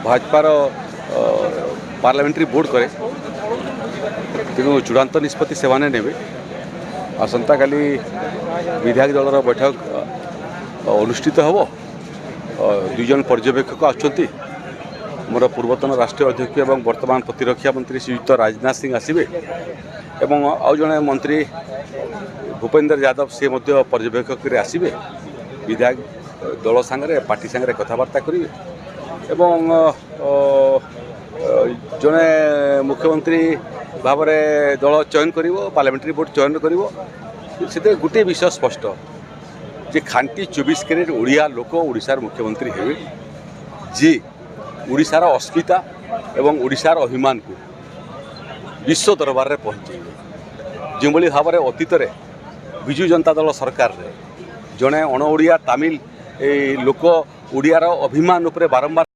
भाजपार parliamentary board करे तेणु चूड़ांत निष्पत्ति से ने आसंता काली विधायक दलर बैठक अनुष्ठित हम दुईजन पर्यवेक्षक आछंती मोर पूर्वतन राष्ट्रीय अध्यक्ष एवं वर्तमान प्रतिरक्षा मंत्री श्रीयुक्त राजनाथ सिंह आसवे एवं आउ जड़े मंत्री भूपेंद्र यादव से पर्यवेक्षक आसवे विधायक दल सांगे पार्टी सांगे कथबार्ता करेंगे एवं जड़े मुख्यमंत्री भाव में दल चयन कर पार्लियामेंट्री बोर्ड चयन कर गोटे विषय स्पष्ट जे खांटी 24 कैरेट ओडिया लोक ओडिशार मुख्यमंत्री हेबे जे ओडिशार अस्मिता एवं ओडिशार अभिमान को विश्व दरबार में पहुँचे जो भाव में अतीत विजु जनता दल सरकार जड़े अण ओडिया तमिल लोक ओडियार अभिमान उपरे बारंबार